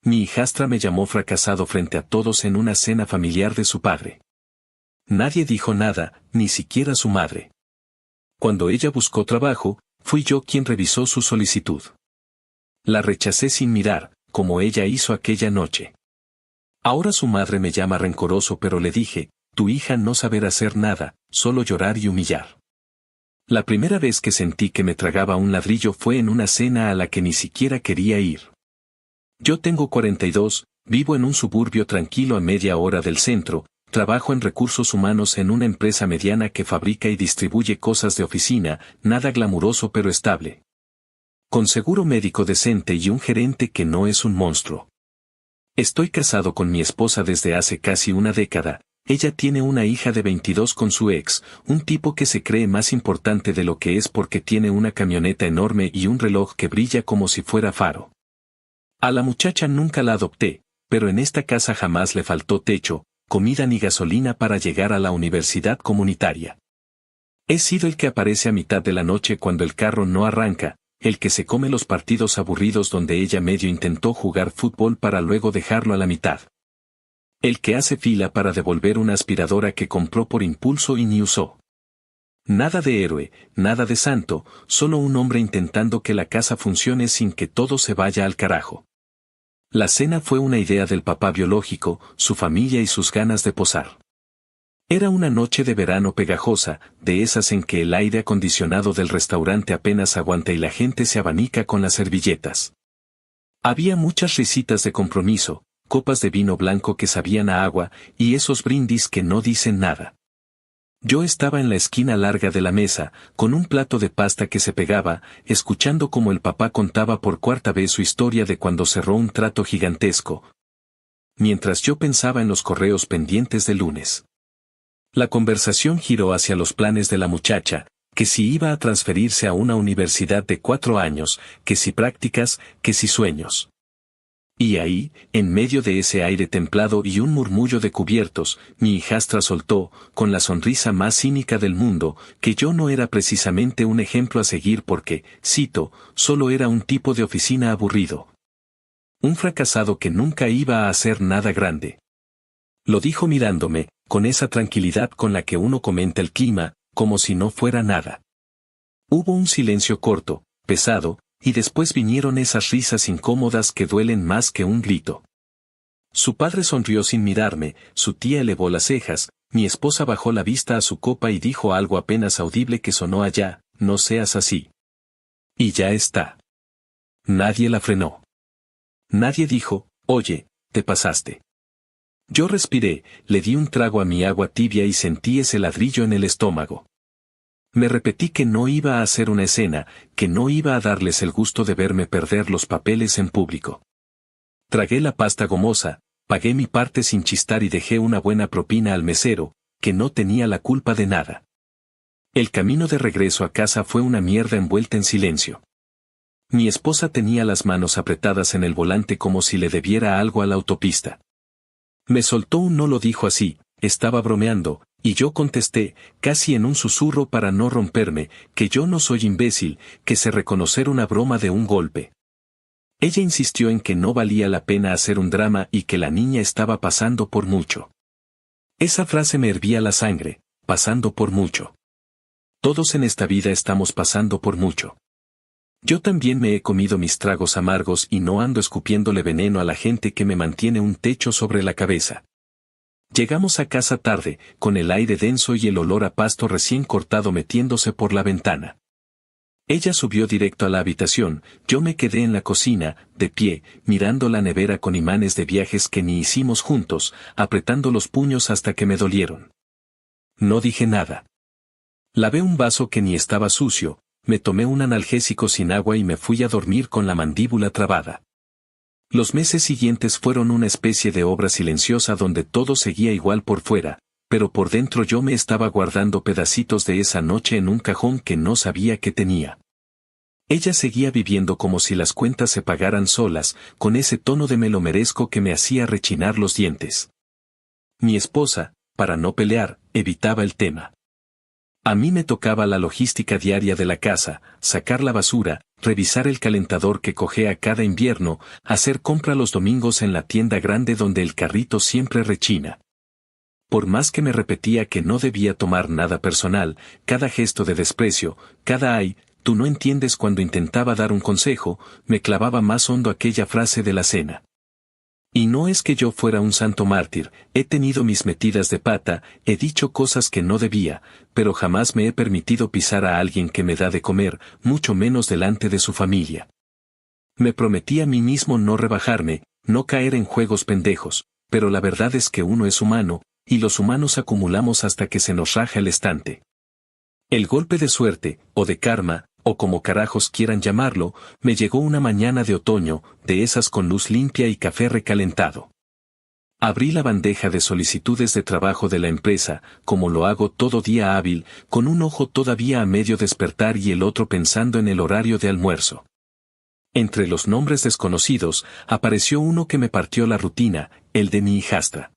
Mi hijastra me llamó fracasado frente a todos en una cena familiar de su padre. Nadie dijo nada, ni siquiera su madre. Cuando ella buscó trabajo, fui yo quien revisó su solicitud. La rechacé sin mirar, como ella hizo aquella noche. Ahora su madre me llama rencoroso, pero le dije, tu hija no saberá hacer nada, solo llorar y humillar. La primera vez que sentí que me tragaba un ladrillo fue en una cena a la que ni siquiera quería ir. Yo tengo 42, vivo en un suburbio tranquilo a media hora del centro, trabajo en recursos humanos en una empresa mediana que fabrica y distribuye cosas de oficina, nada glamuroso pero estable. Con seguro médico decente y un gerente que no es un monstruo. Estoy casado con mi esposa desde hace casi una década. Ella tiene una hija de 22 con su ex, un tipo que se cree más importante de lo que es porque tiene una camioneta enorme y un reloj que brilla como si fuera faro. A la muchacha nunca la adopté, pero en esta casa jamás le faltó techo, comida ni gasolina para llegar a la universidad comunitaria. He sido el que aparece a mitad de la noche cuando el carro no arranca, el que se come los partidos aburridos donde ella medio intentó jugar fútbol para luego dejarlo a la mitad. El que hace fila para devolver una aspiradora que compró por impulso y ni usó. Nada de héroe, nada de santo, solo un hombre intentando que la casa funcione sin que todo se vaya al carajo. La cena fue una idea del papá biológico, su familia y sus ganas de posar. Era una noche de verano pegajosa, de esas en que el aire acondicionado del restaurante apenas aguanta y la gente se abanica con las servilletas. Había muchas risitas de compromiso, copas de vino blanco que sabían a agua, y esos brindis que no dicen nada. Yo estaba en la esquina larga de la mesa, con un plato de pasta que se pegaba, escuchando cómo el papá contaba por cuarta vez su historia de cuando cerró un trato gigantesco. Mientras yo pensaba en los correos pendientes del lunes. La conversación giró hacia los planes de la muchacha, que si iba a transferirse a una universidad de 4 años, que si prácticas, que si sueños. Y ahí, en medio de ese aire templado y un murmullo de cubiertos, mi hijastra soltó, con la sonrisa más cínica del mundo, que yo no era precisamente un ejemplo a seguir porque, cito, solo era un tipo de oficina aburrido. Un fracasado que nunca iba a hacer nada grande. Lo dijo mirándome, con esa tranquilidad con la que uno comenta el clima, como si no fuera nada. Hubo un silencio corto, pesado, y después vinieron esas risas incómodas que duelen más que un grito. Su padre sonrió sin mirarme, su tía elevó las cejas, mi esposa bajó la vista a su copa y dijo algo apenas audible que sonó allá, no seas así. Y ya está. Nadie la frenó. Nadie dijo, oye, te pasaste. Yo respiré, le di un trago a mi agua tibia y sentí ese ladrillo en el estómago. Me repetí que no iba a hacer una escena, que no iba a darles el gusto de verme perder los papeles en público. Tragué la pasta gomosa, pagué mi parte sin chistar y dejé una buena propina al mesero, que no tenía la culpa de nada. El camino de regreso a casa fue una mierda envuelta en silencio. Mi esposa tenía las manos apretadas en el volante como si le debiera algo a la autopista. Me soltó un no lo dijo así, estaba bromeando, y yo contesté, casi en un susurro para no romperme, que yo no soy imbécil, que sé reconocer una broma de un golpe. Ella insistió en que no valía la pena hacer un drama y que la niña estaba pasando por mucho. Esa frase me hervía la sangre, pasando por mucho. Todos en esta vida estamos pasando por mucho. Yo también me he comido mis tragos amargos y no ando escupiéndole veneno a la gente que me mantiene un techo sobre la cabeza. Llegamos a casa tarde, con el aire denso y el olor a pasto recién cortado metiéndose por la ventana. Ella subió directo a la habitación, yo me quedé en la cocina, de pie, mirando la nevera con imanes de viajes que ni hicimos juntos, apretando los puños hasta que me dolieron. No dije nada. Lavé un vaso que ni estaba sucio, me tomé un analgésico sin agua y me fui a dormir con la mandíbula trabada. Los meses siguientes fueron una especie de obra silenciosa donde todo seguía igual por fuera, pero por dentro yo me estaba guardando pedacitos de esa noche en un cajón que no sabía que tenía. Ella seguía viviendo como si las cuentas se pagaran solas, con ese tono de me lo merezco que me hacía rechinar los dientes. Mi esposa, para no pelear, evitaba el tema. A mí me tocaba la logística diaria de la casa, sacar la basura, revisar el calentador que cojea cada invierno, hacer compra los domingos en la tienda grande donde el carrito siempre rechina. Por más que me repetía que no debía tomar nada personal, cada gesto de desprecio, cada "ay, tú no entiendes" cuando intentaba dar un consejo, me clavaba más hondo aquella frase de la cena. Y no es que yo fuera un santo mártir, he tenido mis metidas de pata, he dicho cosas que no debía, pero jamás me he permitido pisar a alguien que me da de comer, mucho menos delante de su familia. Me prometí a mí mismo no rebajarme, no caer en juegos pendejos, pero la verdad es que uno es humano, y los humanos acumulamos hasta que se nos raja el estante. El golpe de suerte, o de karma, o como carajos quieran llamarlo, me llegó una mañana de otoño, de esas con luz limpia y café recalentado. Abrí la bandeja de solicitudes de trabajo de la empresa, como lo hago todo día hábil, con un ojo todavía a medio despertar y el otro pensando en el horario de almuerzo. Entre los nombres desconocidos, apareció uno que me partió la rutina, el de mi hijastra.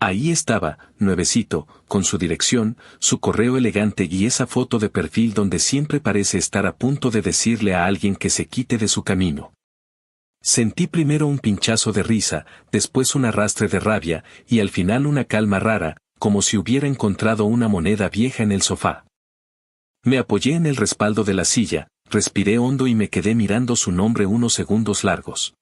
Ahí estaba, nuevecito, con su dirección, su correo elegante y esa foto de perfil donde siempre parece estar a punto de decirle a alguien que se quite de su camino. Sentí primero un pinchazo de risa, después un arrastre de rabia, y al final una calma rara, como si hubiera encontrado una moneda vieja en el sofá. Me apoyé en el respaldo de la silla, respiré hondo y me quedé mirando su nombre unos segundos largos.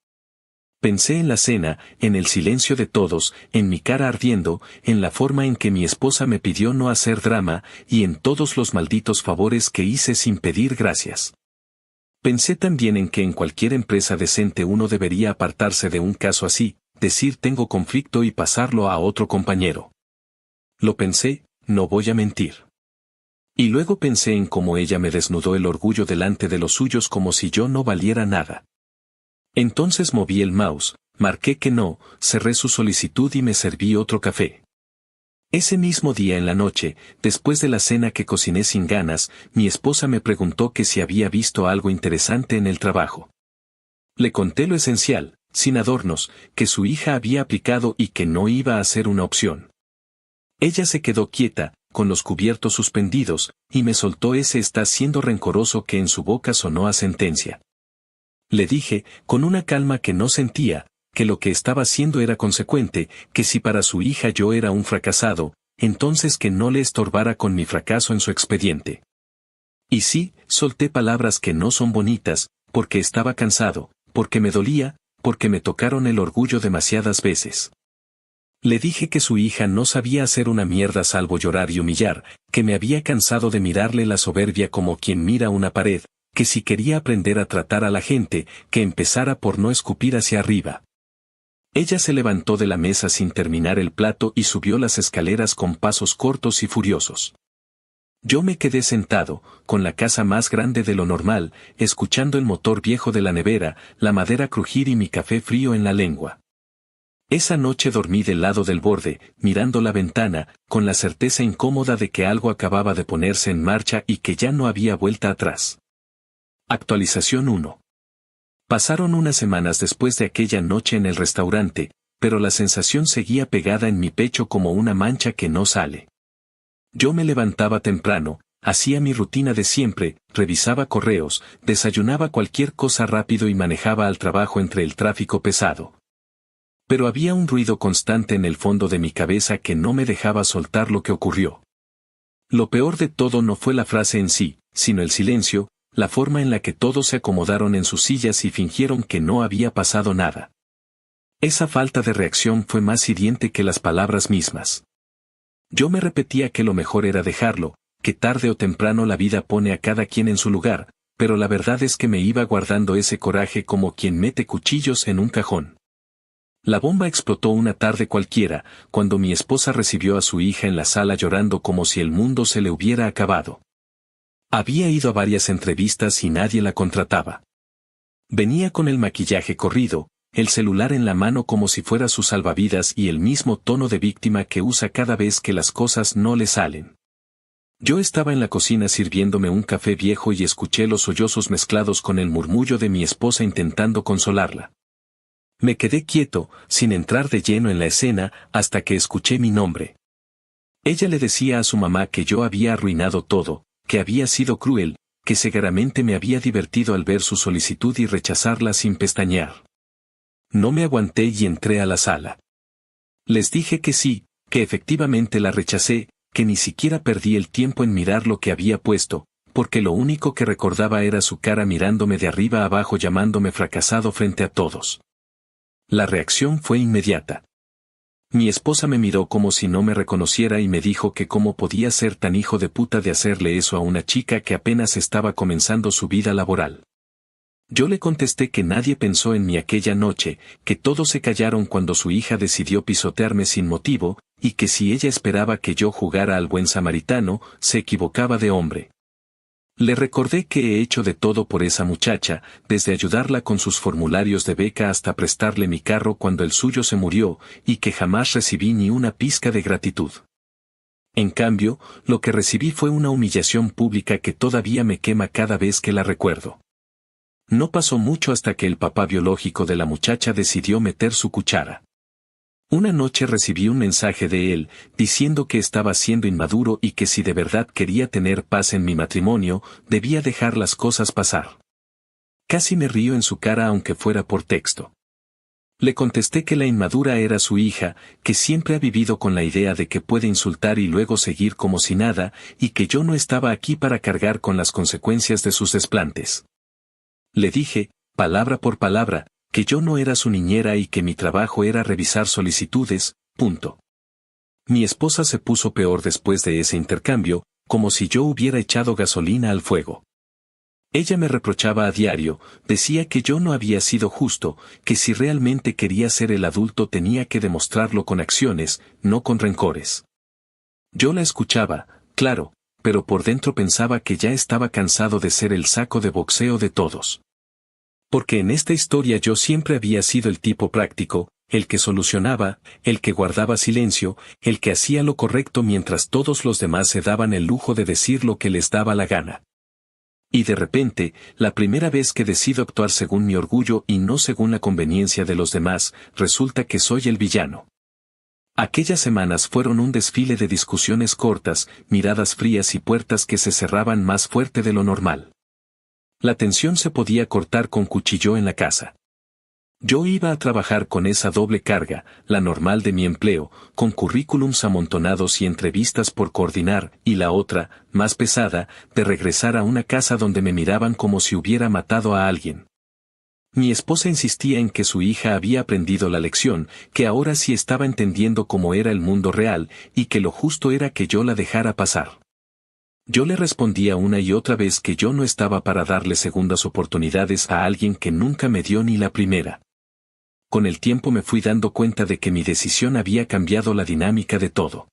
Pensé en la cena, en el silencio de todos, en mi cara ardiendo, en la forma en que mi esposa me pidió no hacer drama, y en todos los malditos favores que hice sin pedir gracias. Pensé también en que en cualquier empresa decente uno debería apartarse de un caso así, decir tengo conflicto y pasarlo a otro compañero. Lo pensé, no voy a mentir. Y luego pensé en cómo ella me desnudó el orgullo delante de los suyos como si yo no valiera nada. Entonces moví el mouse, marqué que no, cerré su solicitud y me serví otro café. Ese mismo día en la noche, después de la cena que cociné sin ganas, mi esposa me preguntó que si había visto algo interesante en el trabajo. Le conté lo esencial, sin adornos, que su hija había aplicado y que no iba a ser una opción. Ella se quedó quieta, con los cubiertos suspendidos, y me soltó ese "está siendo rencoroso" que en su boca sonó a sentencia. Le dije, con una calma que no sentía, que lo que estaba haciendo era consecuente, que si para su hija yo era un fracasado, entonces que no le estorbara con mi fracaso en su expediente. Y sí, solté palabras que no son bonitas, porque estaba cansado, porque me dolía, porque me tocaron el orgullo demasiadas veces. Le dije que su hija no sabía hacer una mierda salvo llorar y humillar, que me había cansado de mirarle la soberbia como quien mira una pared, que si quería aprender a tratar a la gente, que empezara por no escupir hacia arriba. Ella se levantó de la mesa sin terminar el plato y subió las escaleras con pasos cortos y furiosos. Yo me quedé sentado, con la casa más grande de lo normal, escuchando el motor viejo de la nevera, la madera crujir y mi café frío en la lengua. Esa noche dormí del lado del borde, mirando la ventana, con la certeza incómoda de que algo acababa de ponerse en marcha y que ya no había vuelta atrás. Actualización 1. Pasaron unas semanas después de aquella noche en el restaurante, pero la sensación seguía pegada en mi pecho como una mancha que no sale. Yo me levantaba temprano, hacía mi rutina de siempre, revisaba correos, desayunaba cualquier cosa rápido y manejaba al trabajo entre el tráfico pesado. Pero había un ruido constante en el fondo de mi cabeza que no me dejaba soltar lo que ocurrió. Lo peor de todo no fue la frase en sí, sino el silencio, la forma en la que todos se acomodaron en sus sillas y fingieron que no había pasado nada. Esa falta de reacción fue más hiriente que las palabras mismas. Yo me repetía que lo mejor era dejarlo, que tarde o temprano la vida pone a cada quien en su lugar, pero la verdad es que me iba guardando ese coraje como quien mete cuchillos en un cajón. La bomba explotó una tarde cualquiera, cuando mi esposa recibió a su hija en la sala llorando como si el mundo se le hubiera acabado. Había ido a varias entrevistas y nadie la contrataba. Venía con el maquillaje corrido, el celular en la mano como si fuera su salvavidas y el mismo tono de víctima que usa cada vez que las cosas no le salen. Yo estaba en la cocina sirviéndome un café viejo y escuché los sollozos mezclados con el murmullo de mi esposa intentando consolarla. Me quedé quieto, sin entrar de lleno en la escena, hasta que escuché mi nombre. Ella le decía a su mamá que yo había arruinado todo, que había sido cruel, que seguramente me había divertido al ver su solicitud y rechazarla sin pestañear. No me aguanté y entré a la sala. Les dije que sí, que efectivamente la rechacé, que ni siquiera perdí el tiempo en mirar lo que había puesto, porque lo único que recordaba era su cara mirándome de arriba a abajo llamándome fracasado frente a todos. La reacción fue inmediata. Mi esposa me miró como si no me reconociera y me dijo que cómo podía ser tan hijo de puta de hacerle eso a una chica que apenas estaba comenzando su vida laboral. Yo le contesté que nadie pensó en mí aquella noche, que todos se callaron cuando su hija decidió pisotearme sin motivo, y que si ella esperaba que yo jugara al buen samaritano, se equivocaba de hombre. Le recordé que he hecho de todo por esa muchacha, desde ayudarla con sus formularios de beca hasta prestarle mi carro cuando el suyo se murió, y que jamás recibí ni una pizca de gratitud. En cambio, lo que recibí fue una humillación pública que todavía me quema cada vez que la recuerdo. No pasó mucho hasta que el papá biológico de la muchacha decidió meter su cuchara. Una noche recibí un mensaje de él, diciendo que estaba siendo inmaduro y que si de verdad quería tener paz en mi matrimonio, debía dejar las cosas pasar. Casi me río en su cara aunque fuera por texto. Le contesté que la inmadura era su hija, que siempre ha vivido con la idea de que puede insultar y luego seguir como si nada, y que yo no estaba aquí para cargar con las consecuencias de sus desplantes. Le dije, palabra por palabra, que yo no era su niñera y que mi trabajo era revisar solicitudes, punto. Mi esposa se puso peor después de ese intercambio, como si yo hubiera echado gasolina al fuego. Ella me reprochaba a diario, decía que yo no había sido justo, que si realmente quería ser el adulto tenía que demostrarlo con acciones, no con rencores. Yo la escuchaba, claro, pero por dentro pensaba que ya estaba cansado de ser el saco de boxeo de todos. Porque en esta historia yo siempre había sido el tipo práctico, el que solucionaba, el que guardaba silencio, el que hacía lo correcto mientras todos los demás se daban el lujo de decir lo que les daba la gana. Y de repente, la primera vez que decido actuar según mi orgullo y no según la conveniencia de los demás, resulta que soy el villano. Aquellas semanas fueron un desfile de discusiones cortas, miradas frías y puertas que se cerraban más fuerte de lo normal. La tensión se podía cortar con cuchillo en la casa. Yo iba a trabajar con esa doble carga, la normal de mi empleo, con currículums amontonados y entrevistas por coordinar, y la otra, más pesada, de regresar a una casa donde me miraban como si hubiera matado a alguien. Mi esposa insistía en que su hija había aprendido la lección, que ahora sí estaba entendiendo cómo era el mundo real, y que lo justo era que yo la dejara pasar. Yo le respondía una y otra vez que yo no estaba para darle segundas oportunidades a alguien que nunca me dio ni la primera. Con el tiempo me fui dando cuenta de que mi decisión había cambiado la dinámica de todo.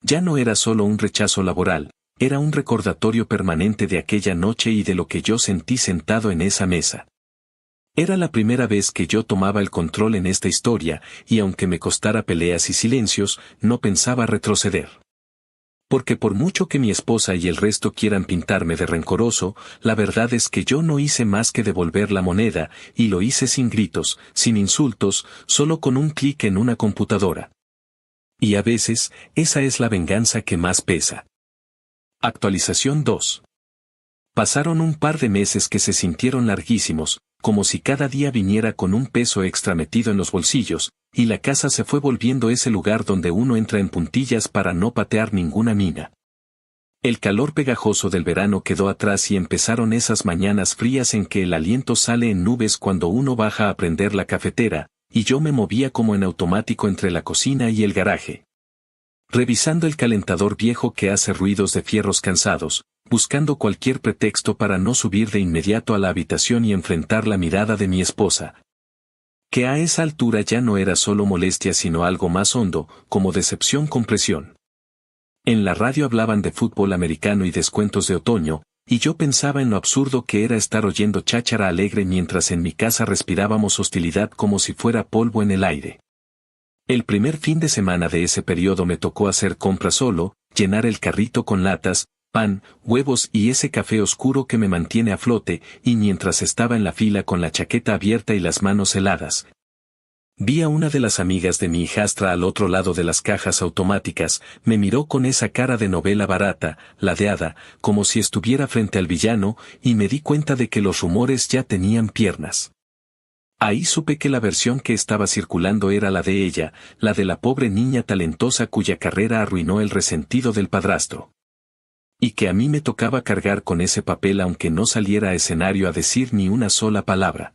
Ya no era solo un rechazo laboral, era un recordatorio permanente de aquella noche y de lo que yo sentí sentado en esa mesa. Era la primera vez que yo tomaba el control en esta historia, y aunque me costara peleas y silencios, no pensaba retroceder. Porque por mucho que mi esposa y el resto quieran pintarme de rencoroso, la verdad es que yo no hice más que devolver la moneda, y lo hice sin gritos, sin insultos, solo con un clic en una computadora. Y a veces, esa es la venganza que más pesa. Actualización 2. Pasaron un par de meses que se sintieron larguísimos, como si cada día viniera con un peso extra metido en los bolsillos, y la casa se fue volviendo ese lugar donde uno entra en puntillas para no patear ninguna mina. El calor pegajoso del verano quedó atrás y empezaron esas mañanas frías en que el aliento sale en nubes cuando uno baja a prender la cafetera, y yo me movía como en automático entre la cocina y el garaje. Revisando el calentador viejo que hace ruidos de fierros cansados, buscando cualquier pretexto para no subir de inmediato a la habitación y enfrentar la mirada de mi esposa. Que a esa altura ya no era solo molestia sino algo más hondo, como decepción con presión. En la radio hablaban de fútbol americano y descuentos de otoño, y yo pensaba en lo absurdo que era estar oyendo cháchara alegre mientras en mi casa respirábamos hostilidad como si fuera polvo en el aire. El primer fin de semana de ese periodo me tocó hacer compras solo, llenar el carrito con latas, pan, huevos y ese café oscuro que me mantiene a flote, y mientras estaba en la fila con la chaqueta abierta y las manos heladas. Vi a una de las amigas de mi hijastra al otro lado de las cajas automáticas, me miró con esa cara de novela barata, ladeada, como si estuviera frente al villano, y me di cuenta de que los rumores ya tenían piernas. Ahí supe que la versión que estaba circulando era la de ella, la de la pobre niña talentosa cuya carrera arruinó el resentido del padrastro. Y que a mí me tocaba cargar con ese papel aunque no saliera a escenario a decir ni una sola palabra.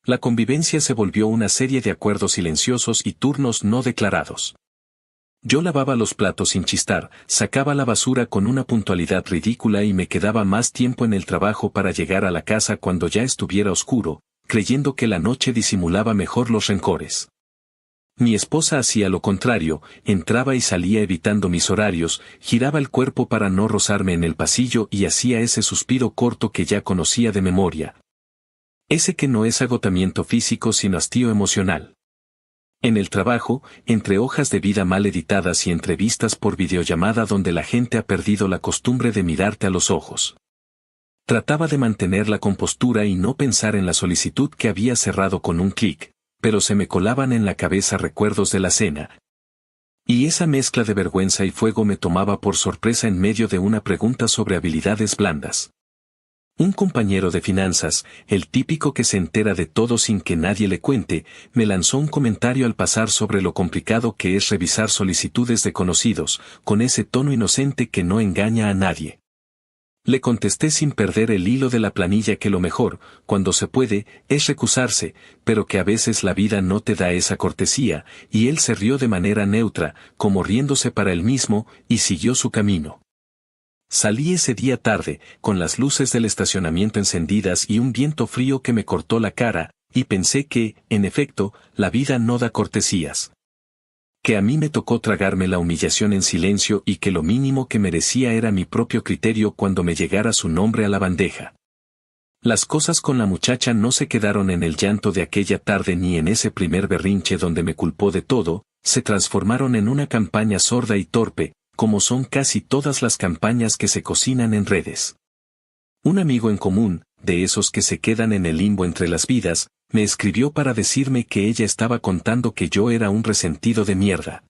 La convivencia se volvió una serie de acuerdos silenciosos y turnos no declarados. Yo lavaba los platos sin chistar, sacaba la basura con una puntualidad ridícula y me quedaba más tiempo en el trabajo para llegar a la casa cuando ya estuviera oscuro, creyendo que la noche disimulaba mejor los rencores. Mi esposa hacía lo contrario, entraba y salía evitando mis horarios, giraba el cuerpo para no rozarme en el pasillo y hacía ese suspiro corto que ya conocía de memoria. Ese que no es agotamiento físico sino hastío emocional. En el trabajo, entre hojas de vida mal editadas y entrevistas por videollamada donde la gente ha perdido la costumbre de mirarte a los ojos. Trataba de mantener la compostura y no pensar en la solicitud que había cerrado con un clic, pero se me colaban en la cabeza recuerdos de la cena. Y esa mezcla de vergüenza y fuego me tomaba por sorpresa en medio de una pregunta sobre habilidades blandas. Un compañero de finanzas, el típico que se entera de todo sin que nadie le cuente, me lanzó un comentario al pasar sobre lo complicado que es revisar solicitudes de conocidos, con ese tono inocente que no engaña a nadie. Le contesté sin perder el hilo de la planilla que lo mejor, cuando se puede, es recusarse, pero que a veces la vida no te da esa cortesía, y él se rió de manera neutra, como riéndose para él mismo, y siguió su camino. Salí ese día tarde, con las luces del estacionamiento encendidas y un viento frío que me cortó la cara, y pensé que, en efecto, la vida no da cortesías. Que a mí me tocó tragarme la humillación en silencio y que lo mínimo que merecía era mi propio criterio cuando me llegara su nombre a la bandeja. Las cosas con la muchacha no se quedaron en el llanto de aquella tarde ni en ese primer berrinche donde me culpó de todo, se transformaron en una campaña sorda y torpe, como son casi todas las campañas que se cocinan en redes. Un amigo en común, de esos que se quedan en el limbo entre las vidas, me escribió para decirme que ella estaba contando que yo era un resentido de mierda.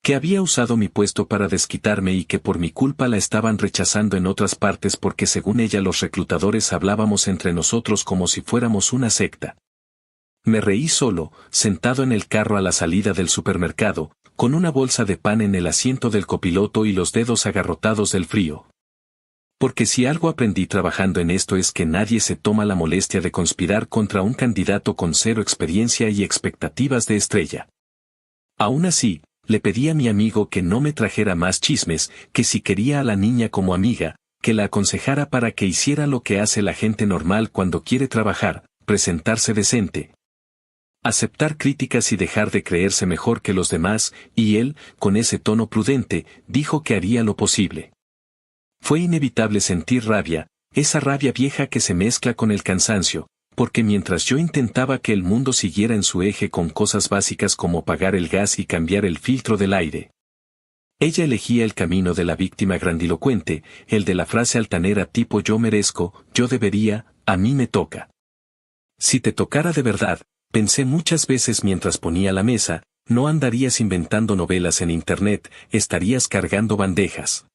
Que había usado mi puesto para desquitarme y que por mi culpa la estaban rechazando en otras partes porque según ella los reclutadores hablábamos entre nosotros como si fuéramos una secta. Me reí solo, sentado en el carro a la salida del supermercado, con una bolsa de pan en el asiento del copiloto y los dedos agarrotados del frío. Porque si algo aprendí trabajando en esto es que nadie se toma la molestia de conspirar contra un candidato con cero experiencia y expectativas de estrella. Aún así, le pedí a mi amigo que no me trajera más chismes, que si quería a la niña como amiga, que la aconsejara para que hiciera lo que hace la gente normal cuando quiere trabajar, presentarse decente, aceptar críticas y dejar de creerse mejor que los demás, y él, con ese tono prudente, dijo que haría lo posible. Fue inevitable sentir rabia, esa rabia vieja que se mezcla con el cansancio, porque mientras yo intentaba que el mundo siguiera en su eje con cosas básicas como pagar el gas y cambiar el filtro del aire, ella elegía el camino de la víctima grandilocuente, el de la frase altanera tipo yo merezco, yo debería, a mí me toca. Si te tocara de verdad, pensé muchas veces mientras ponía la mesa, no andarías inventando novelas en internet, estarías cargando bandejas.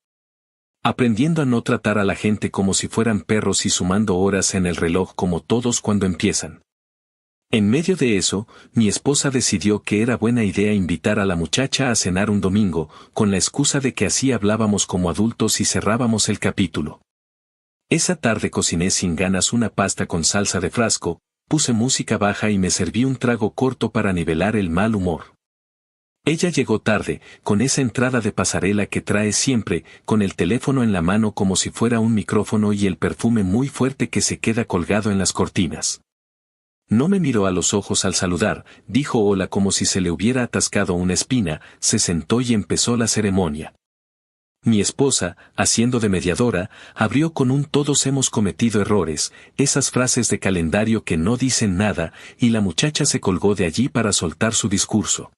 Aprendiendo a no tratar a la gente como si fueran perros y sumando horas en el reloj como todos cuando empiezan. En medio de eso, mi esposa decidió que era buena idea invitar a la muchacha a cenar un domingo, con la excusa de que así hablábamos como adultos y cerrábamos el capítulo. Esa tarde cociné sin ganas una pasta con salsa de frasco, puse música baja y me serví un trago corto para nivelar el mal humor. Ella llegó tarde, con esa entrada de pasarela que trae siempre, con el teléfono en la mano como si fuera un micrófono y el perfume muy fuerte que se queda colgado en las cortinas. No me miró a los ojos al saludar, dijo hola como si se le hubiera atascado una espina, se sentó y empezó la ceremonia. Mi esposa, haciendo de mediadora, abrió con un todos hemos cometido errores, esas frases de calendario que no dicen nada, y la muchacha se colgó de allí para soltar su discurso.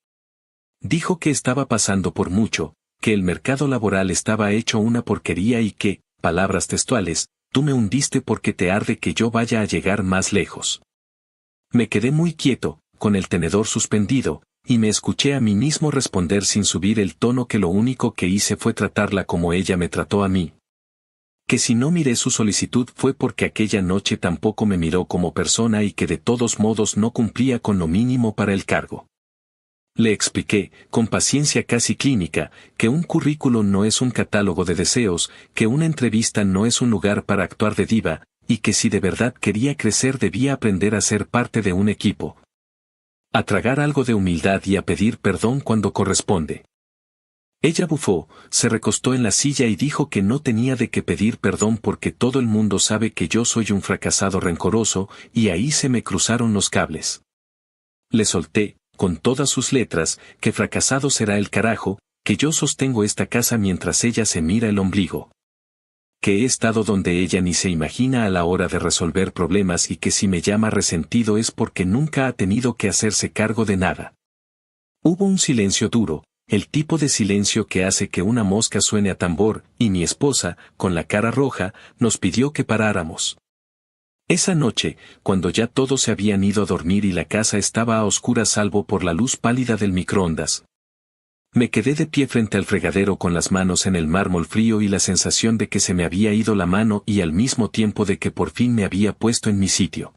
Dijo que estaba pasando por mucho, que el mercado laboral estaba hecho una porquería y que, palabras textuales, tú me hundiste porque te arde que yo vaya a llegar más lejos. Me quedé muy quieto, con el tenedor suspendido, y me escuché a mí mismo responder sin subir el tono que lo único que hice fue tratarla como ella me trató a mí. Que si no miré su solicitud fue porque aquella noche tampoco me miró como persona y que de todos modos no cumplía con lo mínimo para el cargo. Le expliqué, con paciencia casi clínica, que un currículum no es un catálogo de deseos, que una entrevista no es un lugar para actuar de diva, y que si de verdad quería crecer debía aprender a ser parte de un equipo. A tragar algo de humildad y a pedir perdón cuando corresponde. Ella bufó, se recostó en la silla y dijo que no tenía de qué pedir perdón porque todo el mundo sabe que yo soy un fracasado rencoroso, y ahí se me cruzaron los cables. Le solté, con todas sus letras, que fracasado será el carajo, que yo sostengo esta casa mientras ella se mira el ombligo. Que he estado donde ella ni se imagina a la hora de resolver problemas y que si me llama resentido es porque nunca ha tenido que hacerse cargo de nada. Hubo un silencio duro, el tipo de silencio que hace que una mosca suene a tambor, y mi esposa, con la cara roja, nos pidió que paráramos. Esa noche, cuando ya todos se habían ido a dormir y la casa estaba a oscuras salvo por la luz pálida del microondas, me quedé de pie frente al fregadero con las manos en el mármol frío y la sensación de que se me había ido la mano y al mismo tiempo de que por fin me había puesto en mi sitio.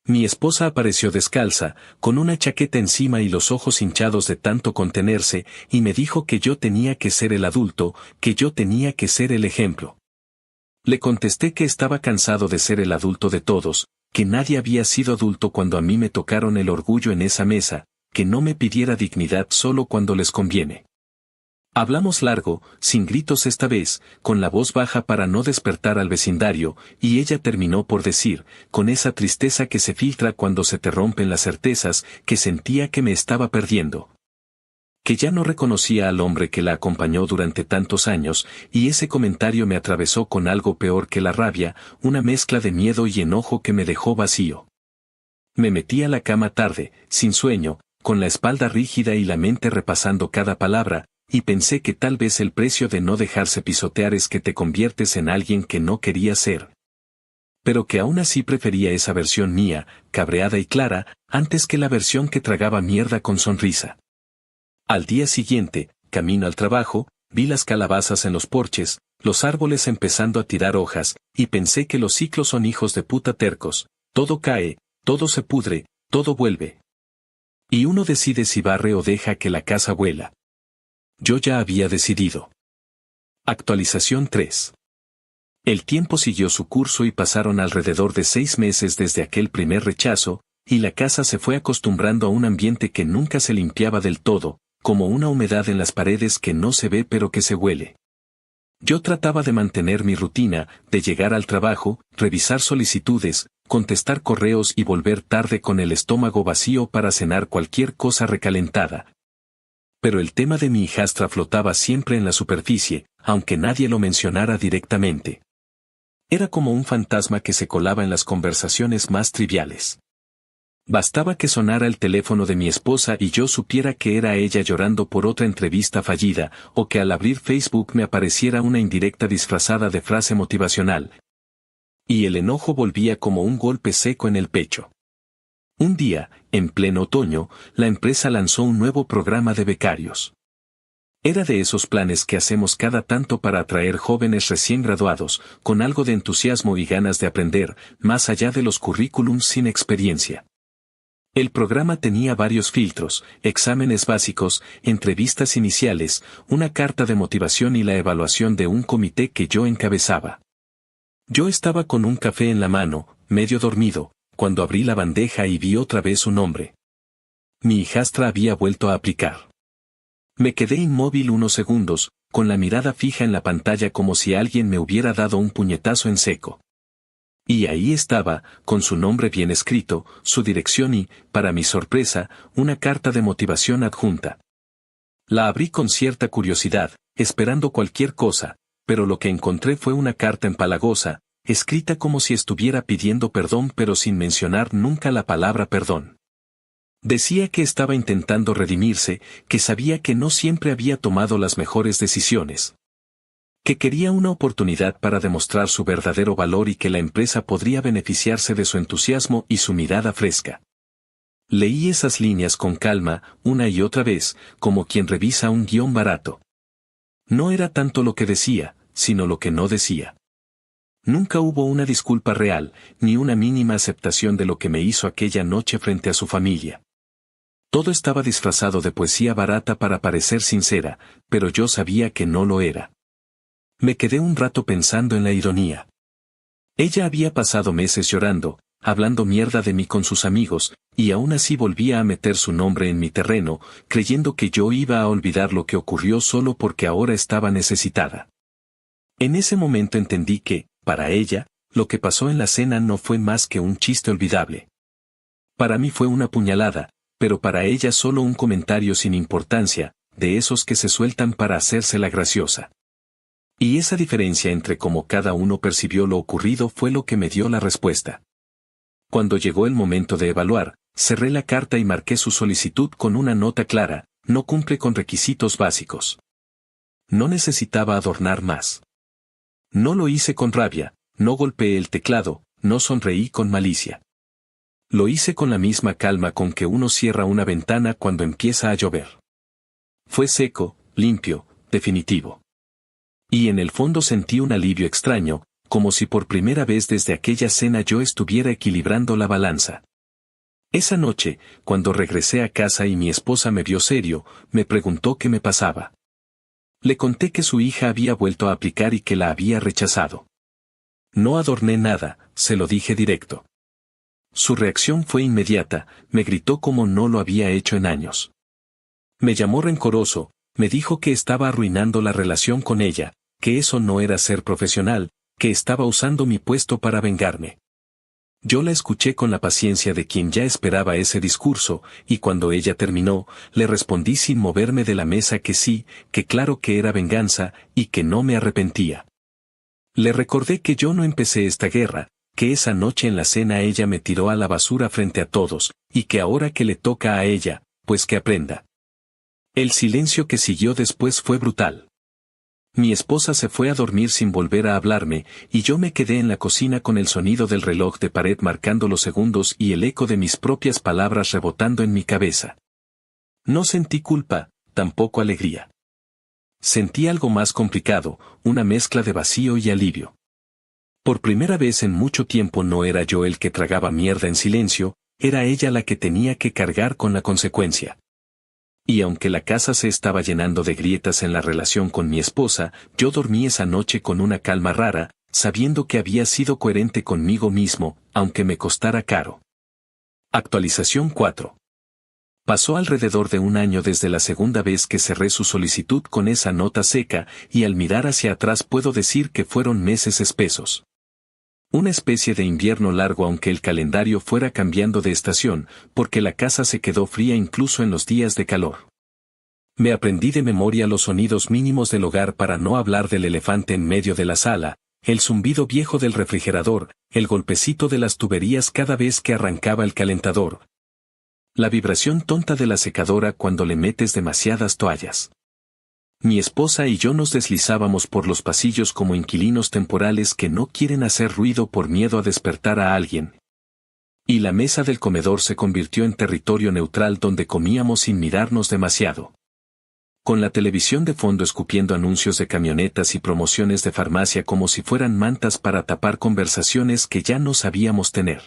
Mi esposa apareció descalza, con una chaqueta encima y los ojos hinchados de tanto contenerse, y me dijo que yo tenía que ser el adulto, que yo tenía que ser el ejemplo. Le contesté que estaba cansado de ser el adulto de todos, que nadie había sido adulto cuando a mí me tocaron el orgullo en esa mesa, que no me pidiera dignidad solo cuando les conviene. Hablamos largo, sin gritos esta vez, con la voz baja para no despertar al vecindario, y ella terminó por decir, con esa tristeza que se filtra cuando se te rompen las certezas, que sentía que me estaba perdiendo. Que ya no reconocía al hombre que la acompañó durante tantos años, y ese comentario me atravesó con algo peor que la rabia, una mezcla de miedo y enojo que me dejó vacío. Me metí a la cama tarde, sin sueño, con la espalda rígida y la mente repasando cada palabra, y pensé que tal vez el precio de no dejarse pisotear es que te conviertes en alguien que no querías ser. Pero que aún así prefería esa versión mía, cabreada y clara, antes que la versión que tragaba mierda con sonrisa. Al día siguiente, camino al trabajo, vi las calabazas en los porches, los árboles empezando a tirar hojas, y pensé que los ciclos son hijos de puta tercos, todo cae, todo se pudre, todo vuelve. Y uno decide si barre o deja que la casa vuela. Yo ya había decidido. Actualización 3. El tiempo siguió su curso y pasaron alrededor de 6 meses desde aquel primer rechazo, y la casa se fue acostumbrando a un ambiente que nunca se limpiaba del todo, como una humedad en las paredes que no se ve pero que se huele. Yo trataba de mantener mi rutina, de llegar al trabajo, revisar solicitudes, contestar correos y volver tarde con el estómago vacío para cenar cualquier cosa recalentada. Pero el tema de mi hijastra flotaba siempre en la superficie, aunque nadie lo mencionara directamente. Era como un fantasma que se colaba en las conversaciones más triviales. Bastaba que sonara el teléfono de mi esposa y yo supiera que era ella llorando por otra entrevista fallida, o que al abrir Facebook me apareciera una indirecta disfrazada de frase motivacional. Y el enojo volvía como un golpe seco en el pecho. Un día, en pleno otoño, la empresa lanzó un nuevo programa de becarios. Era de esos planes que hacemos cada tanto para atraer jóvenes recién graduados, con algo de entusiasmo y ganas de aprender, más allá de los currículums sin experiencia. El programa tenía varios filtros, exámenes básicos, entrevistas iniciales, una carta de motivación y la evaluación de un comité que yo encabezaba. Yo estaba con un café en la mano, medio dormido, cuando abrí la bandeja y vi otra vez su nombre. Mi hijastra había vuelto a aplicar. Me quedé inmóvil unos segundos, con la mirada fija en la pantalla como si alguien me hubiera dado un puñetazo en seco. Y ahí estaba, con su nombre bien escrito, su dirección y, para mi sorpresa, una carta de motivación adjunta. La abrí con cierta curiosidad, esperando cualquier cosa, pero lo que encontré fue una carta empalagosa, escrita como si estuviera pidiendo perdón pero sin mencionar nunca la palabra perdón. Decía que estaba intentando redimirse, que sabía que no siempre había tomado las mejores decisiones. Que quería una oportunidad para demostrar su verdadero valor y que la empresa podría beneficiarse de su entusiasmo y su mirada fresca. Leí esas líneas con calma, una y otra vez, como quien revisa un guión barato. No era tanto lo que decía, sino lo que no decía. Nunca hubo una disculpa real, ni una mínima aceptación de lo que me hizo aquella noche frente a su familia. Todo estaba disfrazado de poesía barata para parecer sincera, pero yo sabía que no lo era. Me quedé un rato pensando en la ironía. Ella había pasado meses llorando, hablando mierda de mí con sus amigos, y aún así volvía a meter su nombre en mi terreno, creyendo que yo iba a olvidar lo que ocurrió solo porque ahora estaba necesitada. En ese momento entendí que, para ella, lo que pasó en la cena no fue más que un chiste olvidable. Para mí fue una puñalada, pero para ella solo un comentario sin importancia, de esos que se sueltan para hacérsela graciosa. Y esa diferencia entre cómo cada uno percibió lo ocurrido fue lo que me dio la respuesta. Cuando llegó el momento de evaluar, cerré la carta y marqué su solicitud con una nota clara: no cumple con requisitos básicos. No necesitaba adornar más. No lo hice con rabia, no golpeé el teclado, no sonreí con malicia. Lo hice con la misma calma con que uno cierra una ventana cuando empieza a llover. Fue seco, limpio, definitivo. Y en el fondo sentí un alivio extraño, como si por primera vez desde aquella cena yo estuviera equilibrando la balanza. Esa noche, cuando regresé a casa y mi esposa me vio serio, me preguntó qué me pasaba. Le conté que su hija había vuelto a aplicar y que la había rechazado. No adorné nada, se lo dije directo. Su reacción fue inmediata, me gritó como no lo había hecho en años. Me llamó rencoroso, me dijo que estaba arruinando la relación con ella, que eso no era ser profesional, que estaba usando mi puesto para vengarme. Yo la escuché con la paciencia de quien ya esperaba ese discurso, y cuando ella terminó, le respondí sin moverme de la mesa que sí, que claro que era venganza, y que no me arrepentía. Le recordé que yo no empecé esta guerra, que esa noche en la cena ella me tiró a la basura frente a todos, y que ahora que le toca a ella, pues que aprenda. El silencio que siguió después fue brutal. Mi esposa se fue a dormir sin volver a hablarme, y yo me quedé en la cocina con el sonido del reloj de pared marcando los segundos y el eco de mis propias palabras rebotando en mi cabeza. No sentí culpa, tampoco alegría. Sentí algo más complicado, una mezcla de vacío y alivio. Por primera vez en mucho tiempo no era yo el que tragaba mierda en silencio, era ella la que tenía que cargar con la consecuencia. Y aunque la casa se estaba llenando de grietas en la relación con mi esposa, yo dormí esa noche con una calma rara, sabiendo que había sido coherente conmigo mismo, aunque me costara caro. Actualización 4. Pasó alrededor de un año desde la segunda vez que cerré su solicitud con esa nota seca, y al mirar hacia atrás puedo decir que fueron meses espesos. Una especie de invierno largo aunque el calendario fuera cambiando de estación, porque la casa se quedó fría incluso en los días de calor. Me aprendí de memoria los sonidos mínimos del hogar para no hablar del elefante en medio de la sala, el zumbido viejo del refrigerador, el golpecito de las tuberías cada vez que arrancaba el calentador. La vibración tonta de la secadora cuando le metes demasiadas toallas. Mi esposa y yo nos deslizábamos por los pasillos como inquilinos temporales que no quieren hacer ruido por miedo a despertar a alguien. Y la mesa del comedor se convirtió en territorio neutral donde comíamos sin mirarnos demasiado. Con la televisión de fondo escupiendo anuncios de camionetas y promociones de farmacia como si fueran mantas para tapar conversaciones que ya no sabíamos tener.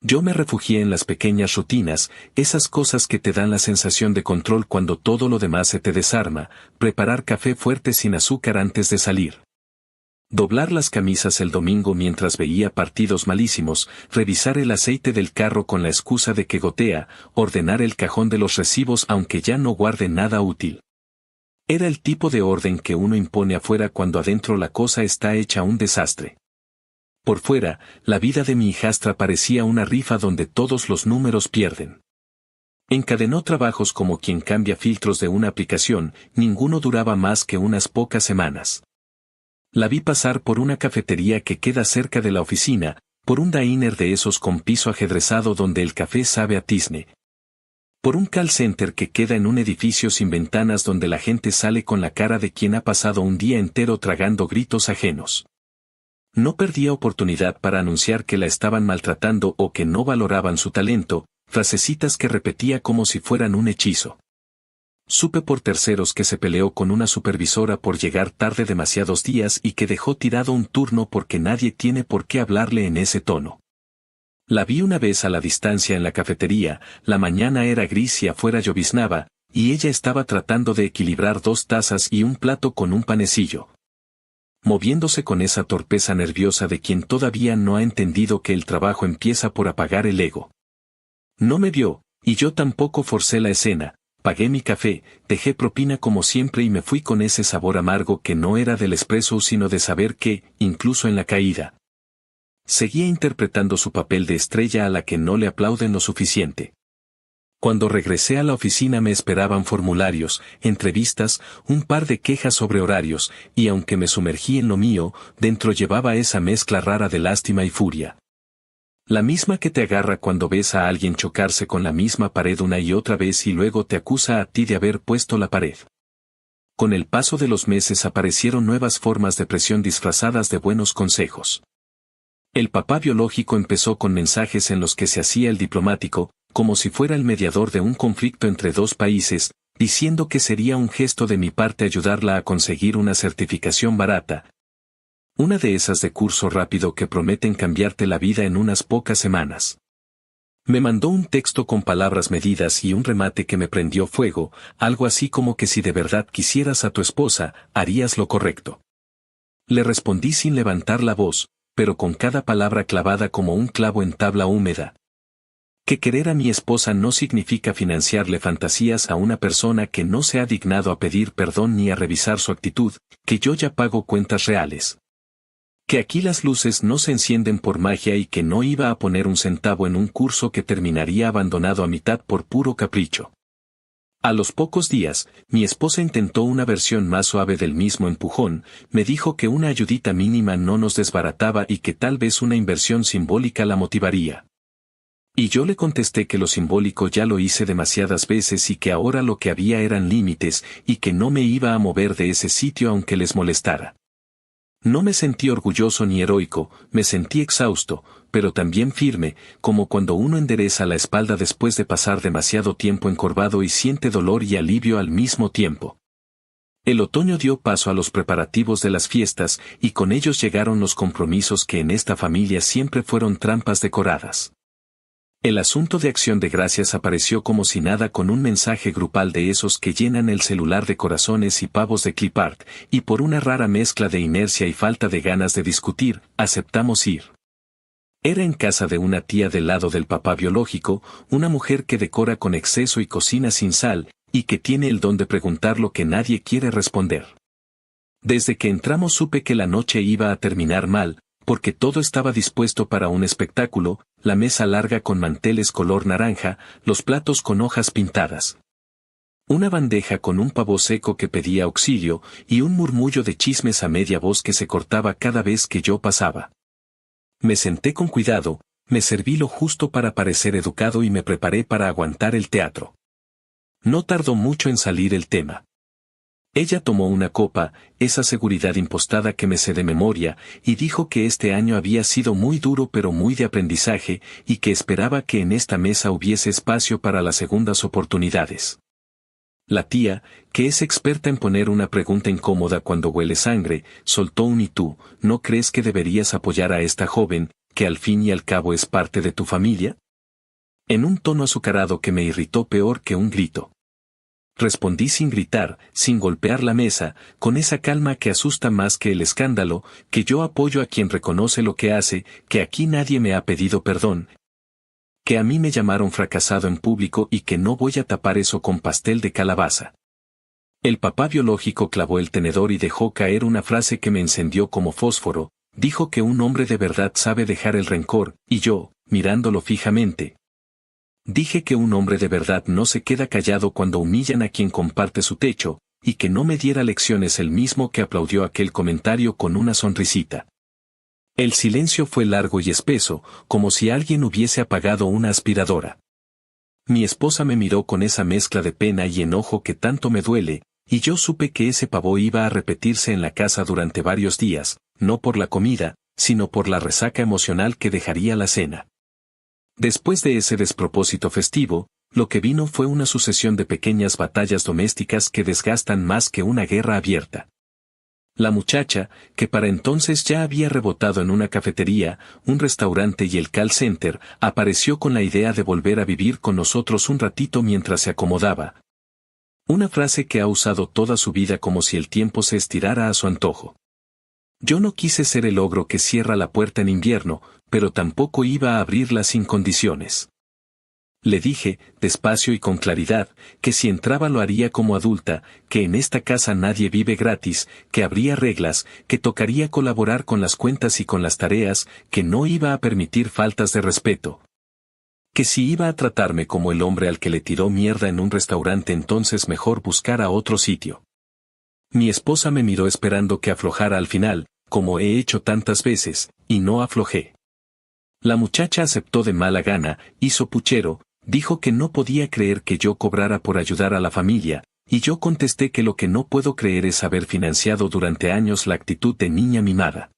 Yo me refugié en las pequeñas rutinas, esas cosas que te dan la sensación de control cuando todo lo demás se te desarma, preparar café fuerte sin azúcar antes de salir. Doblar las camisas el domingo mientras veía partidos malísimos, revisar el aceite del carro con la excusa de que gotea, ordenar el cajón de los recibos aunque ya no guarde nada útil. Era el tipo de orden que uno impone afuera cuando adentro la cosa está hecha un desastre. Por fuera, la vida de mi hijastra parecía una rifa donde todos los números pierden. Encadenó trabajos como quien cambia filtros de una aplicación, ninguno duraba más que unas pocas semanas. La vi pasar por una cafetería que queda cerca de la oficina, por un diner de esos con piso ajedrezado donde el café sabe a tizne. Por un call center que queda en un edificio sin ventanas donde la gente sale con la cara de quien ha pasado un día entero tragando gritos ajenos. No perdía oportunidad para anunciar que la estaban maltratando o que no valoraban su talento, frasecitas que repetía como si fueran un hechizo. Supe por terceros que se peleó con una supervisora por llegar tarde demasiados días y que dejó tirado un turno porque nadie tiene por qué hablarle en ese tono. La vi una vez a la distancia en la cafetería, la mañana era gris y afuera lloviznaba, y ella estaba tratando de equilibrar 2 tazas y un plato con un panecillo. Moviéndose con esa torpeza nerviosa de quien todavía no ha entendido que el trabajo empieza por apagar el ego. No me vio, y yo tampoco forcé la escena. Pagué mi café, dejé propina como siempre y me fui con ese sabor amargo que no era del espresso sino de saber que, incluso en la caída, seguía interpretando su papel de estrella a la que no le aplauden lo suficiente. Cuando regresé a la oficina me esperaban formularios, entrevistas, un par de quejas sobre horarios, y aunque me sumergí en lo mío, dentro llevaba esa mezcla rara de lástima y furia. La misma que te agarra cuando ves a alguien chocarse con la misma pared una y otra vez y luego te acusa a ti de haber puesto la pared. Con el paso de los meses aparecieron nuevas formas de presión disfrazadas de buenos consejos. El papá biológico empezó con mensajes en los que se hacía el diplomático, como si fuera el mediador de un conflicto entre 2 países, diciendo que sería un gesto de mi parte ayudarla a conseguir una certificación barata. Una de esas de curso rápido que prometen cambiarte la vida en unas pocas semanas. Me mandó un texto con palabras medidas y un remate que me prendió fuego, algo así como que si de verdad quisieras a tu esposa, harías lo correcto. Le respondí sin levantar la voz, pero con cada palabra clavada como un clavo en tabla húmeda. Que querer a mi esposa no significa financiarle fantasías a una persona que no se ha dignado a pedir perdón ni a revisar su actitud, que yo ya pago cuentas reales. Que aquí las luces no se encienden por magia y que no iba a poner un centavo en un curso que terminaría abandonado a mitad por puro capricho. A los pocos días, mi esposa intentó una versión más suave del mismo empujón, me dijo que una ayudita mínima no nos desbarataba y que tal vez una inversión simbólica la motivaría. Y yo le contesté que lo simbólico ya lo hice demasiadas veces y que ahora lo que había eran límites y que no me iba a mover de ese sitio aunque les molestara. No me sentí orgulloso ni heroico, me sentí exhausto, pero también firme, como cuando uno endereza la espalda después de pasar demasiado tiempo encorvado y siente dolor y alivio al mismo tiempo. El otoño dio paso a los preparativos de las fiestas y con ellos llegaron los compromisos que en esta familia siempre fueron trampas decoradas. El asunto de Acción de Gracias apareció como si nada con un mensaje grupal de esos que llenan el celular de corazones y pavos de clipart, y por una rara mezcla de inercia y falta de ganas de discutir, aceptamos ir. Era en casa de una tía del lado del papá biológico, una mujer que decora con exceso y cocina sin sal, y que tiene el don de preguntar lo que nadie quiere responder. Desde que entramos supe que la noche iba a terminar mal, porque todo estaba dispuesto para un espectáculo, la mesa larga con manteles color naranja, los platos con hojas pintadas. Una bandeja con un pavo seco que pedía auxilio, y un murmullo de chismes a media voz que se cortaba cada vez que yo pasaba. Me senté con cuidado, me serví lo justo para parecer educado y me preparé para aguantar el teatro. No tardó mucho en salir el tema. Ella tomó una copa, esa seguridad impostada que me sé de memoria, y dijo que este año había sido muy duro pero muy de aprendizaje, y que esperaba que en esta mesa hubiese espacio para las segundas oportunidades. La tía, que es experta en poner una pregunta incómoda cuando huele sangre, soltó un «¿Y tú, no crees que deberías apoyar a esta joven, que al fin y al cabo es parte de tu familia?», en un tono azucarado que me irritó peor que un grito. Respondí sin gritar, sin golpear la mesa, con esa calma que asusta más que el escándalo, que yo apoyo a quien reconoce lo que hace, que aquí nadie me ha pedido perdón, que a mí me llamaron fracasado en público y que no voy a tapar eso con pastel de calabaza. El papá biológico clavó el tenedor y dejó caer una frase que me encendió como fósforo, dijo que un hombre de verdad sabe dejar el rencor, y yo, mirándolo fijamente, dije que un hombre de verdad no se queda callado cuando humillan a quien comparte su techo, y que no me diera lecciones el mismo que aplaudió aquel comentario con una sonrisita. El silencio fue largo y espeso, como si alguien hubiese apagado una aspiradora. Mi esposa me miró con esa mezcla de pena y enojo que tanto me duele, y yo supe que ese pavó iba a repetirse en la casa durante varios días, no por la comida, sino por la resaca emocional que dejaría la cena. Después de ese despropósito festivo, lo que vino fue una sucesión de pequeñas batallas domésticas que desgastan más que una guerra abierta. La muchacha, que para entonces ya había rebotado en una cafetería, un restaurante y el call center, apareció con la idea de volver a vivir con nosotros un ratito mientras se acomodaba. Una frase que ha usado toda su vida como si el tiempo se estirara a su antojo. Yo no quise ser el ogro que cierra la puerta en invierno, pero tampoco iba a abrirla sin condiciones. Le dije, despacio y con claridad, que si entraba lo haría como adulta, que en esta casa nadie vive gratis, que habría reglas, que tocaría colaborar con las cuentas y con las tareas, que no iba a permitir faltas de respeto. Que si iba a tratarme como el hombre al que le tiró mierda en un restaurante, entonces mejor buscara otro sitio. Mi esposa me miró esperando que aflojara al final, como he hecho tantas veces, y no aflojé. La muchacha aceptó de mala gana, hizo puchero, dijo que no podía creer que yo cobrara por ayudar a la familia, y yo contesté que lo que no puedo creer es haber financiado durante años la actitud de niña mimada.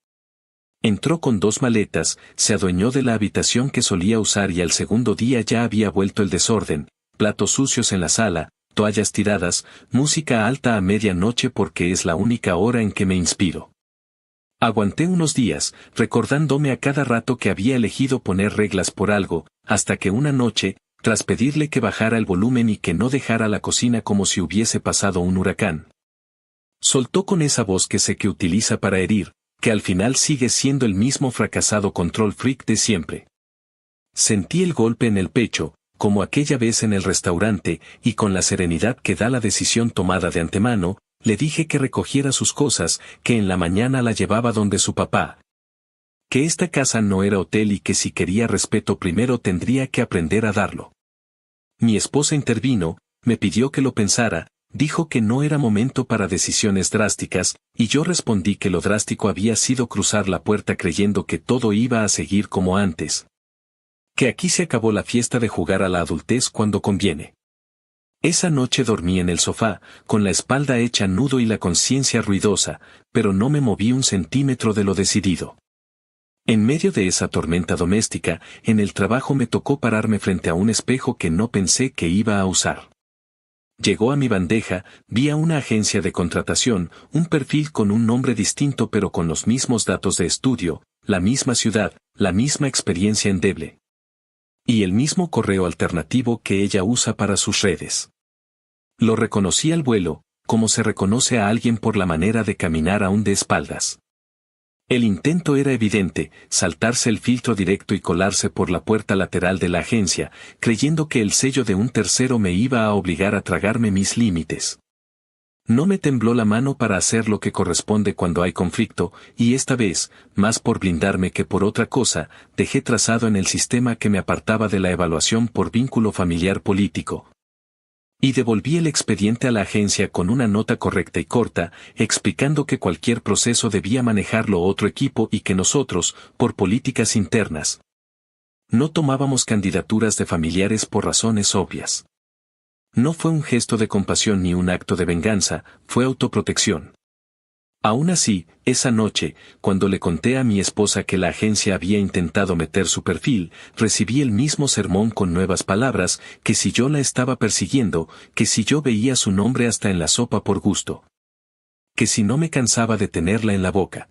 Entró con 2 maletas, se adueñó de la habitación que solía usar y al segundo día ya había vuelto el desorden, platos sucios en la sala, toallas tiradas, música alta a medianoche porque es la única hora en que me inspiro. Aguanté unos días, recordándome a cada rato que había elegido poner reglas por algo, hasta que una noche, tras pedirle que bajara el volumen y que no dejara la cocina como si hubiese pasado un huracán, soltó con esa voz que sé que utiliza para herir, que al final sigue siendo el mismo fracasado control freak de siempre. Sentí el golpe en el pecho, como aquella vez en el restaurante, y con la serenidad que da la decisión tomada de antemano, le dije que recogiera sus cosas, que en la mañana la llevaba donde su papá. Que esta casa no era hotel y que si quería respeto primero tendría que aprender a darlo. Mi esposa intervino, me pidió que lo pensara, dijo que no era momento para decisiones drásticas, y yo respondí que lo drástico había sido cruzar la puerta creyendo que todo iba a seguir como antes. Que aquí se acabó la fiesta de jugar a la adultez cuando conviene. Esa noche dormí en el sofá, con la espalda hecha nudo y la conciencia ruidosa, pero no me moví un centímetro de lo decidido. En medio de esa tormenta doméstica, en el trabajo me tocó pararme frente a un espejo que no pensé que iba a usar. Llegó a mi bandeja, vi a una agencia de contratación, un perfil con un nombre distinto pero con los mismos datos de estudio, la misma ciudad, la misma experiencia endeble. Y el mismo correo alternativo que ella usa para sus redes. Lo reconocí al vuelo, como se reconoce a alguien por la manera de caminar aún de espaldas. El intento era evidente, saltarse el filtro directo y colarse por la puerta lateral de la agencia, creyendo que el sello de un tercero me iba a obligar a tragarme mis límites. No me tembló la mano para hacer lo que corresponde cuando hay conflicto, y esta vez, más por blindarme que por otra cosa, dejé trazado en el sistema que me apartaba de la evaluación por vínculo familiar político. Y devolví el expediente a la agencia con una nota correcta y corta, explicando que cualquier proceso debía manejarlo otro equipo y que nosotros, por políticas internas, no tomábamos candidaturas de familiares por razones obvias. No fue un gesto de compasión ni un acto de venganza, fue autoprotección. Aún así, esa noche, cuando le conté a mi esposa que la agencia había intentado meter su perfil, recibí el mismo sermón con nuevas palabras, que si yo la estaba persiguiendo, que si yo veía su nombre hasta en la sopa por gusto. Que si no me cansaba de tenerla en la boca.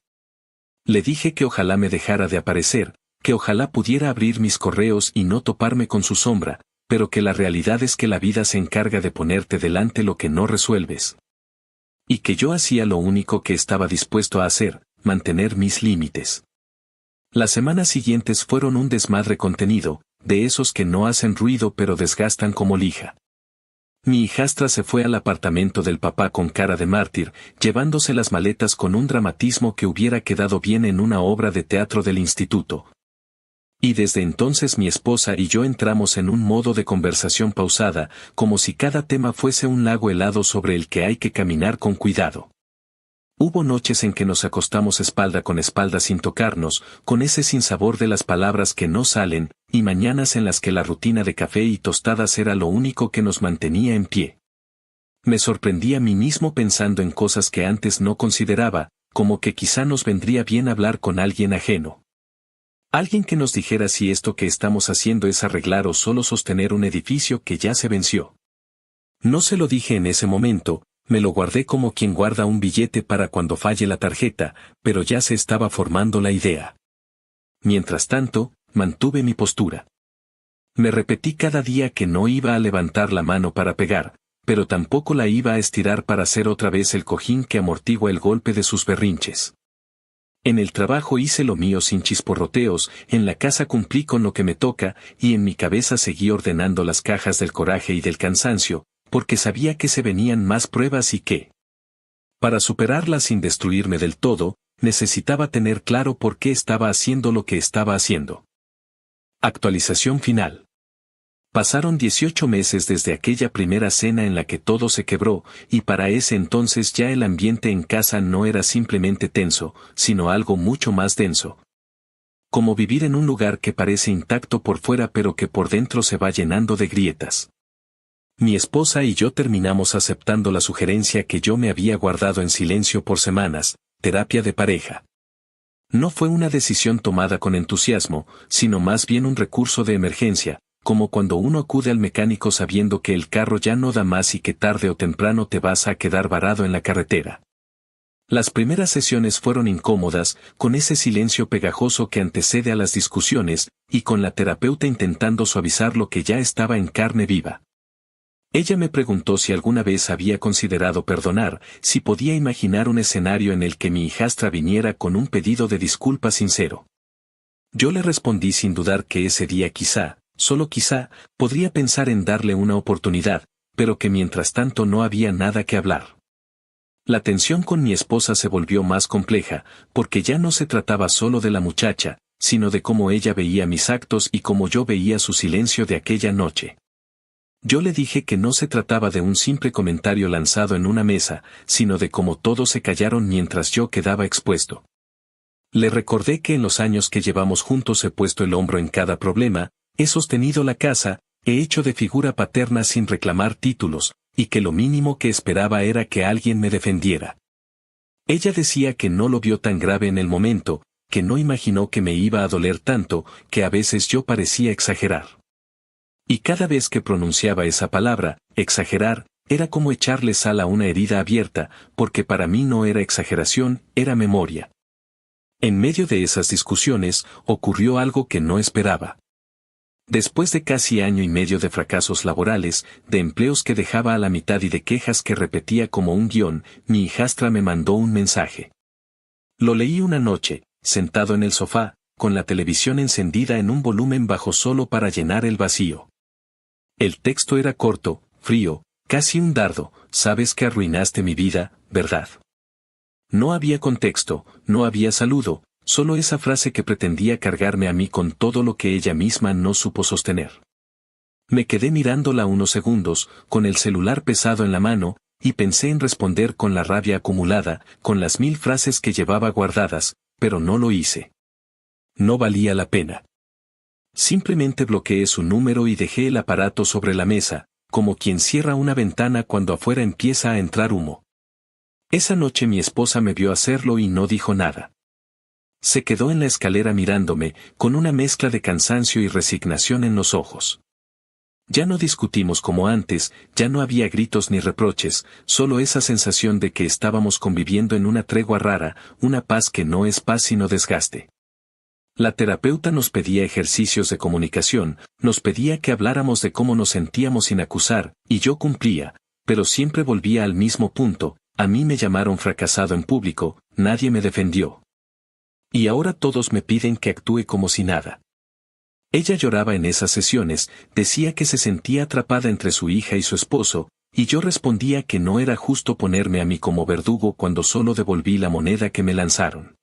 Le dije que ojalá me dejara de aparecer, que ojalá pudiera abrir mis correos y no toparme con su sombra, pero que la realidad es que la vida se encarga de ponerte delante lo que no resuelves. Y que yo hacía lo único que estaba dispuesto a hacer, mantener mis límites. Las semanas siguientes fueron un desmadre contenido, de esos que no hacen ruido pero desgastan como lija. Mi hijastra se fue al apartamento del papá con cara de mártir, llevándose las maletas con un dramatismo que hubiera quedado bien en una obra de teatro del instituto. Y desde entonces mi esposa y yo entramos en un modo de conversación pausada, como si cada tema fuese un lago helado sobre el que hay que caminar con cuidado. Hubo noches en que nos acostamos espalda con espalda sin tocarnos, con ese sinsabor de las palabras que no salen, y mañanas en las que la rutina de café y tostadas era lo único que nos mantenía en pie. Me sorprendí a mí mismo pensando en cosas que antes no consideraba, como que quizá nos vendría bien hablar con alguien ajeno. Alguien que nos dijera si esto que estamos haciendo es arreglar o solo sostener un edificio que ya se venció. No se lo dije en ese momento, me lo guardé como quien guarda un billete para cuando falle la tarjeta, pero ya se estaba formando la idea. Mientras tanto, mantuve mi postura. Me repetí cada día que no iba a levantar la mano para pegar, pero tampoco la iba a estirar para hacer otra vez el cojín que amortigua el golpe de sus berrinches. En el trabajo hice lo mío sin chisporroteos, en la casa cumplí con lo que me toca, y en mi cabeza seguí ordenando las cajas del coraje y del cansancio, porque sabía que se venían más pruebas y que, para superarlas sin destruirme del todo, necesitaba tener claro por qué estaba haciendo lo que estaba haciendo. Actualización final. Pasaron 18 meses desde aquella primera cena en la que todo se quebró, y para ese entonces ya el ambiente en casa no era simplemente tenso, sino algo mucho más denso. Como vivir en un lugar que parece intacto por fuera pero que por dentro se va llenando de grietas. Mi esposa y yo terminamos aceptando la sugerencia que yo me había guardado en silencio por semanas, terapia de pareja. No fue una decisión tomada con entusiasmo, sino más bien un recurso de emergencia, como cuando uno acude al mecánico sabiendo que el carro ya no da más y que tarde o temprano te vas a quedar varado en la carretera. Las primeras sesiones fueron incómodas, con ese silencio pegajoso que antecede a las discusiones, y con la terapeuta intentando suavizar lo que ya estaba en carne viva. Ella me preguntó si alguna vez había considerado perdonar, si podía imaginar un escenario en el que mi hijastra viniera con un pedido de disculpa sincero. Yo le respondí sin dudar que ese día quizá, solo quizá, podría pensar en darle una oportunidad, pero que mientras tanto no había nada que hablar. La tensión con mi esposa se volvió más compleja, porque ya no se trataba solo de la muchacha, sino de cómo ella veía mis actos y cómo yo veía su silencio de aquella noche. Yo le dije que no se trataba de un simple comentario lanzado en una mesa, sino de cómo todos se callaron mientras yo quedaba expuesto. Le recordé que en los años que llevamos juntos he puesto el hombro en cada problema, he sostenido la casa, he hecho de figura paterna sin reclamar títulos, y que lo mínimo que esperaba era que alguien me defendiera. Ella decía que no lo vio tan grave en el momento, que no imaginó que me iba a doler tanto, que a veces yo parecía exagerar. Y cada vez que pronunciaba esa palabra, exagerar, era como echarle sal a una herida abierta, porque para mí no era exageración, era memoria. En medio de esas discusiones, ocurrió algo que no esperaba. Después de casi año y medio de fracasos laborales, de empleos que dejaba a la mitad y de quejas que repetía como un guión, mi hijastra me mandó un mensaje. Lo leí una noche, sentado en el sofá, con la televisión encendida en un volumen bajo solo para llenar el vacío. El texto era corto, frío, casi un dardo: sabes que arruinaste mi vida, ¿verdad? No había contexto, no había saludo, solo esa frase que pretendía cargarme a mí con todo lo que ella misma no supo sostener. Me quedé mirándola unos segundos, con el celular pesado en la mano, y pensé en responder con la rabia acumulada, con las 1000 frases que llevaba guardadas, pero no lo hice. No valía la pena. Simplemente bloqueé su número y dejé el aparato sobre la mesa, como quien cierra una ventana cuando afuera empieza a entrar humo. Esa noche mi esposa me vio hacerlo y no dijo nada. Se quedó en la escalera mirándome, con una mezcla de cansancio y resignación en los ojos. Ya no discutimos como antes, ya no había gritos ni reproches, solo esa sensación de que estábamos conviviendo en una tregua rara, una paz que no es paz sino desgaste. La terapeuta nos pedía ejercicios de comunicación, nos pedía que habláramos de cómo nos sentíamos sin acusar, y yo cumplía, pero siempre volvía al mismo punto: a mí me llamaron fracasado en público, nadie me defendió. Y ahora todos me piden que actúe como si nada. Ella lloraba en esas sesiones, decía que se sentía atrapada entre su hija y su esposo, y yo respondía que no era justo ponerme a mí como verdugo cuando solo devolví la moneda que me lanzaron.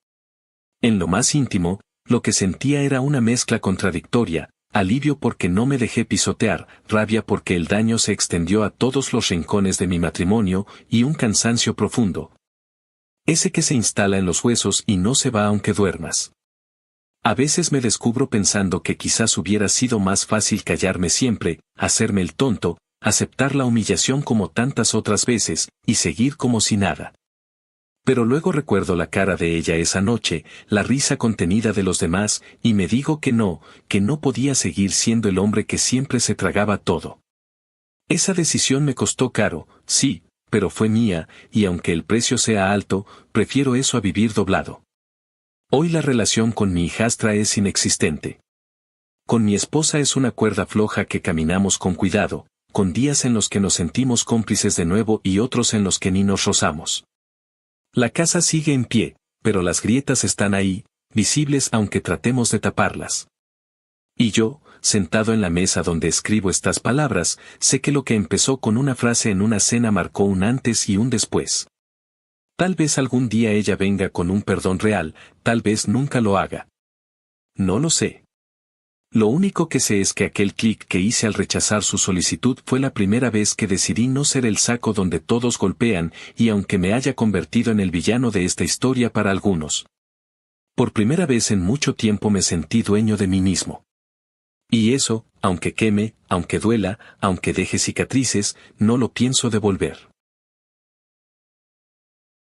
En lo más íntimo, lo que sentía era una mezcla contradictoria: alivio porque no me dejé pisotear, rabia porque el daño se extendió a todos los rincones de mi matrimonio, y un cansancio profundo. Ese que se instala en los huesos y no se va aunque duermas. A veces me descubro pensando que quizás hubiera sido más fácil callarme siempre, hacerme el tonto, aceptar la humillación como tantas otras veces, y seguir como si nada. Pero luego recuerdo la cara de ella esa noche, la risa contenida de los demás, y me digo que no podía seguir siendo el hombre que siempre se tragaba todo. Esa decisión me costó caro, sí, pero fue mía, y aunque el precio sea alto, prefiero eso a vivir doblado. Hoy la relación con mi hijastra es inexistente. Con mi esposa es una cuerda floja que caminamos con cuidado, con días en los que nos sentimos cómplices de nuevo y otros en los que ni nos rozamos. La casa sigue en pie, pero las grietas están ahí, visibles aunque tratemos de taparlas. Y yo, sentado en la mesa donde escribo estas palabras, sé que lo que empezó con una frase en una cena marcó un antes y un después. Tal vez algún día ella venga con un perdón real, tal vez nunca lo haga. No lo sé. Lo único que sé es que aquel clic que hice al rechazar su solicitud fue la primera vez que decidí no ser el saco donde todos golpean, y aunque me haya convertido en el villano de esta historia para algunos. Por primera vez en mucho tiempo me sentí dueño de mí mismo. Y eso, aunque queme, aunque duela, aunque deje cicatrices, no lo pienso devolver.